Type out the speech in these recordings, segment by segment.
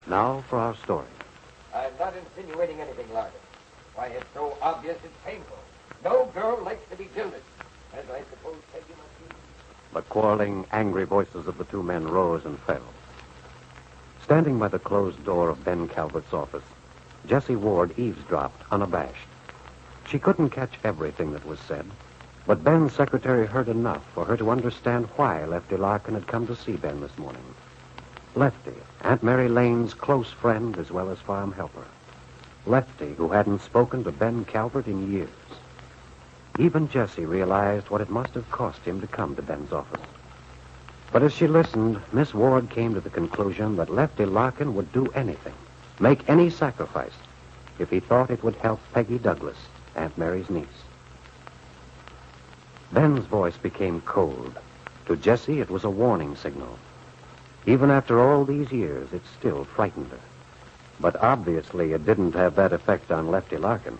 Now for our story. I'm not insinuating anything, Larkin. Why, it's so obvious it's painful. No girl likes to be jilted, as I suppose Peggy must be. The quarreling, angry voices of the two men rose and fell. Standing by the closed door of Ben Calvert's office, Jessie Ward eavesdropped, unabashed. She couldn't catch everything that was said, but Ben's secretary heard enough for her to understand why Lefty Larkin had come to see Ben this morning. Lefty, Aunt Mary Lane's close friend as well as farm helper. Lefty, who hadn't spoken to Ben Calvert in years. Even Jessie realized what it must have cost him to come to Ben's office. But as she listened, Miss Ward came to the conclusion that Lefty Larkin would do anything, make any sacrifice, if he thought it would help Peggy Douglas, Aunt Mary's niece. Ben's voice became cold. To Jessie, it was a warning signal. Even after all these years, it still frightened her. But obviously, it didn't have that effect on Lefty Larkin.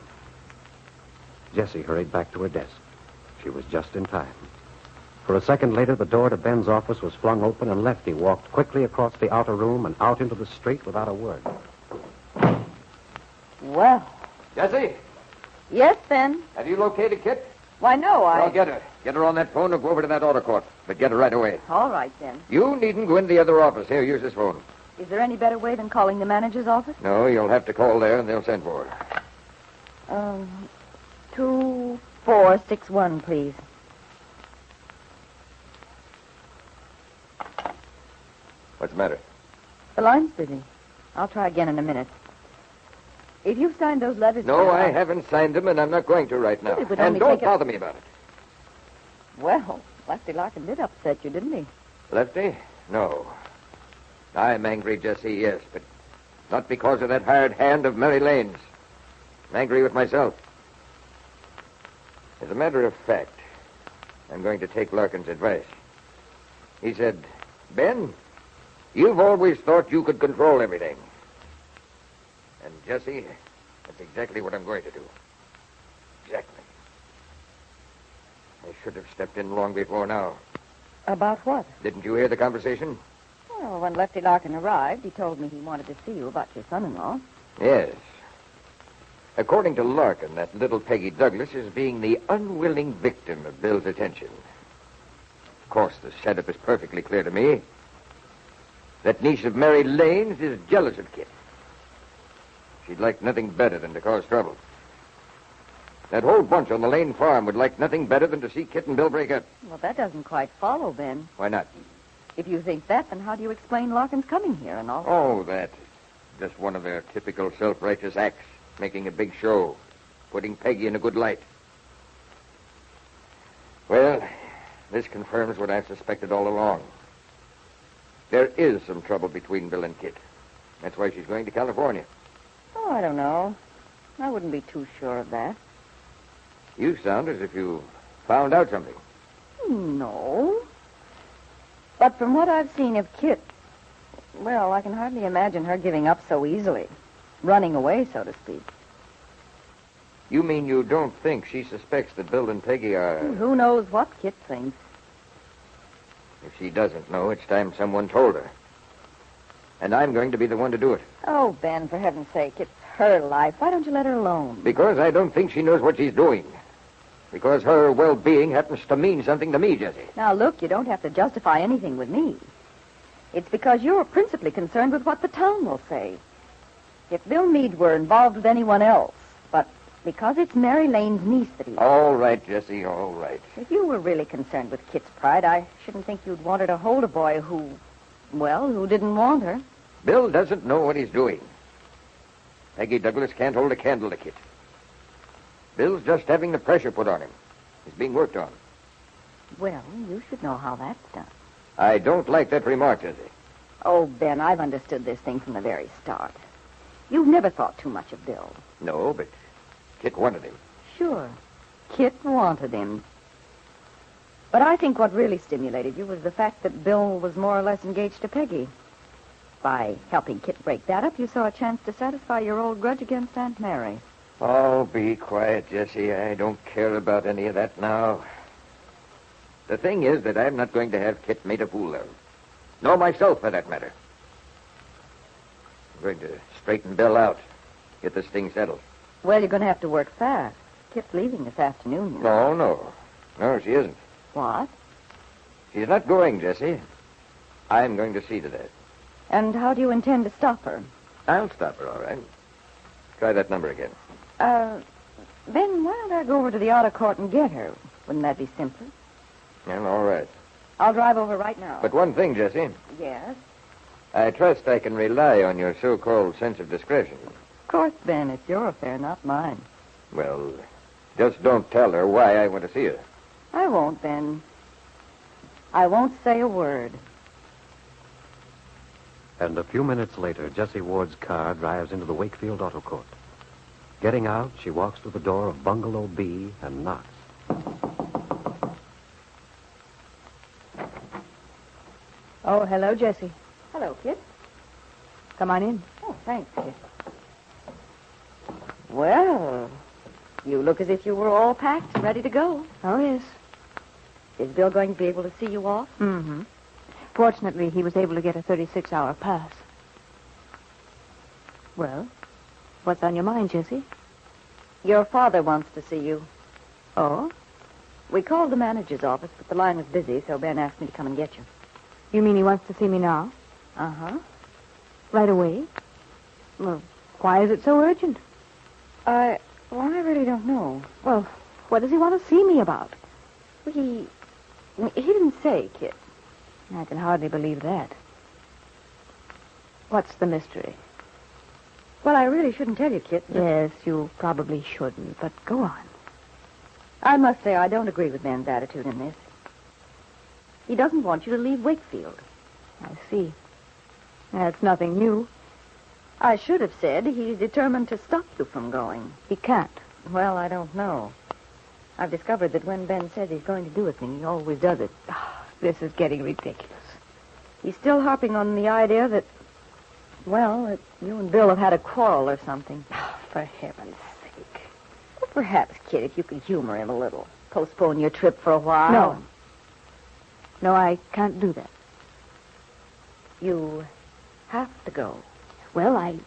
Jessie hurried back to her desk. She was just in time. For a second later, the door to Ben's office was flung open, and Lefty walked quickly across the outer room and out into the street without a word. Well. Jessie? Yes, Ben? Have you located Kitt? Why, no, I'll get her. Get her on that phone and go over to that auto court. But get her right away. All right, then. You needn't go into the other office. Here, use this phone. Is there any better way than calling the manager's office? No, you'll have to call there, and they'll send for her. 2461, please. What's the matter? The line's busy. I'll try again in a minute. If you've signed those letters... No, I haven't signed them, and I'm not going to right now. And don't bother me about it. Well, Lefty Larkin did upset you, didn't he? Lefty? No. I'm angry, Jessie, yes, but not because of that hired hand of Mary Lane's. I'm angry with myself. As a matter of fact, I'm going to take Larkin's advice. He said, Ben, you've always thought you could control everything. And, Jessie, that's exactly what I'm going to do. Exactly. I should have stepped in long before now. About what? Didn't you hear the conversation? Well, when Lefty Larkin arrived, he told me he wanted to see you about your son-in-law. Yes. According to Larkin, that little Peggy Douglas is being the unwilling victim of Bill's attention. Of course, the setup is perfectly clear to me. That niece of Mary Lane's is jealous of Kitt. She'd like nothing better than to cause trouble. That whole bunch on the Lane farm would like nothing better than to see Kitt and Bill break up. Well, that doesn't quite follow, Ben. Why not? If you think that, then how do you explain Larkin's coming here and all? Oh, that. Just one of their typical self-righteous acts. Making a big show. Putting Peggy in a good light. Well, this confirms what I've suspected all along. There is some trouble between Bill and Kitt. That's why she's going to California. Oh, I don't know. I wouldn't be too sure of that. You sound as if you found out something. No. But from what I've seen of Kitt, well, I can hardly imagine her giving up so easily. Running away, so to speak. You mean you don't think she suspects that Bill and Peggy are... Who knows what Kitt thinks? If she doesn't know, it's time someone told her. And I'm going to be the one to do it. Oh, Ben, for heaven's sake, it's her life. Why don't you let her alone? Because I don't think she knows what she's doing. Because her well-being happens to mean something to me, Jessie. Now, look, you don't have to justify anything with me. It's because you're principally concerned with what the town will say. If Bill Meade were involved with anyone else, but because it's Mary Lane's niece that he... All right, Jessie, all right. If you were really concerned with Kitt's pride, I shouldn't think you'd want her to hold a boy who didn't want her. Bill doesn't know what he's doing. Peggy Douglas can't hold a candle to Kitt. Bill's just having the pressure put on him. He's being worked on. Well, you should know how that's done. I don't like that remark, Jessie. Oh, Ben, I've understood this thing from the very start. You've never thought too much of Bill. No, but Kitt wanted him. Sure. Kitt wanted him. But I think what really stimulated you was the fact that Bill was more or less engaged to Peggy. By helping Kitt break that up, you saw a chance to satisfy your old grudge against Aunt Mary. Oh, be quiet, Jessie. I don't care about any of that now. The thing is that I'm not going to have Kitt made a fool of. Nor myself, for that matter. I'm going to straighten Bill out. Get this thing settled. Well, you're going to have to work fast. Kit's leaving this afternoon, you know. No, she isn't. What? She's not going, Jessie. I'm going to see to that. And how do you intend to stop her? I'll stop her, all right. Try that number again. Ben, why don't I go over to the auto court and get her? Wouldn't that be simpler? Well, all right. I'll drive over right now. But one thing, Jessie. Yes? I trust I can rely on your so-called sense of discretion. Of course, Ben. It's your affair, not mine. Well, just don't tell her why I want to see her. I won't, Ben. I won't say a word. And a few minutes later, Jessie Ward's car drives into the Wakefield Auto Court. Getting out, she walks to the door of Bungalow B and knocks. Oh, hello, Jessie. Hello, Kitt. Come on in. Oh, thanks, Kitt. Well, you look as if you were all packed and ready to go. Oh, yes. Is Bill going to be able to see you off? Mm-hmm. Fortunately, he was able to get a 36-hour pass. Well, what's on your mind, Jessie? Your father wants to see you. Oh? We called the manager's office, but the line was busy, so Ben asked me to come and get you. You mean he wants to see me now? Uh-huh. Right away? Well, why is it so urgent? I really don't know. Well, what does he want to see me about? He didn't say, Kitt. I can hardly believe that. What's the mystery? Well, I really shouldn't tell you, Kitt. Yes, you probably shouldn't, but go on. I must say I don't agree with Ben's attitude in this. He doesn't want you to leave Wakefield. I see. That's nothing new. I should have said he's determined to stop you from going. He can't. Well, I don't know. I've discovered that when Ben says he's going to do a thing, he always does it. This is getting ridiculous. He's still harping on the idea that, well, that you and Bill have had a quarrel or something. For heaven's sake. Well, perhaps, Kid, if you could humor him a little. Postpone your trip for a while. No. No, I can't do that. You have to go. Well,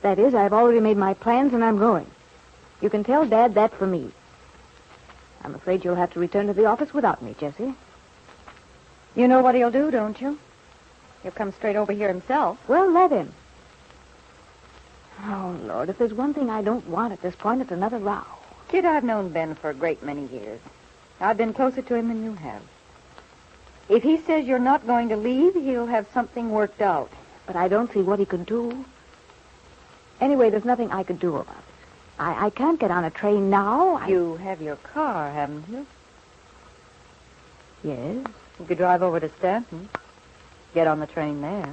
that is, I've already made my plans and I'm going. You can tell Dad that for me. I'm afraid you'll have to return to the office without me, Jessie. You know what he'll do, don't you? He'll come straight over here himself. Well, let him. Oh, Lord, if there's one thing I don't want at this point, it's another row. Kid, I've known Ben for a great many years. I've been closer to him than you have. If he says you're not going to leave, he'll have something worked out. But I don't see what he could do. Anyway, there's nothing I could do about it. I can't get on a train now. You have your car, haven't you? Yes. You could drive over to Stanton. Get on the train there.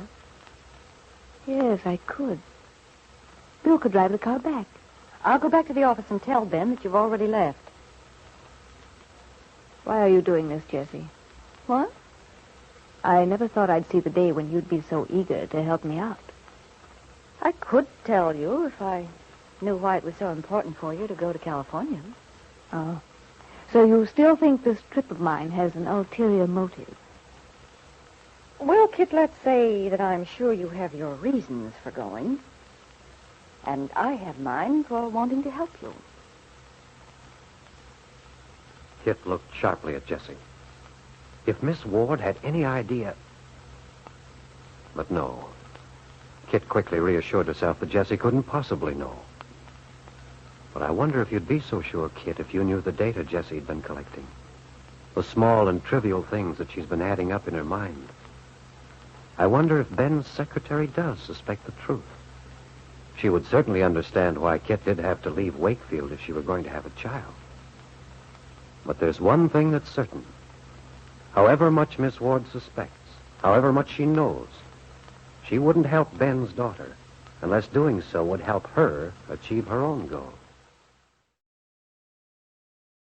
Yes, I could. Bill could drive the car back. I'll go back to the office and tell Ben that you've already left. Why are you doing this, Jessie? What? I never thought I'd see the day when you'd be so eager to help me out. I could tell you if I knew why it was so important for you to go to California. Oh. So you still think this trip of mine has an ulterior motive? Well, Kit, let's say that I'm sure you have your reasons for going. And I have mine for wanting to help you. Kitt looked sharply at Jessie. If Miss Ward had any idea... But no. Kitt quickly reassured herself that Jessie couldn't possibly know. But I wonder if you'd be so sure, Kitt, if you knew the data Jessie'd been collecting. The small and trivial things that she's been adding up in her mind. I wonder if Ben's secretary does suspect the truth. She would certainly understand why Kitt did have to leave Wakefield if she were going to have a child. But there's one thing that's certain. However much Miss Ward suspects, however much she knows, she wouldn't help Ben's daughter unless doing so would help her achieve her own goal.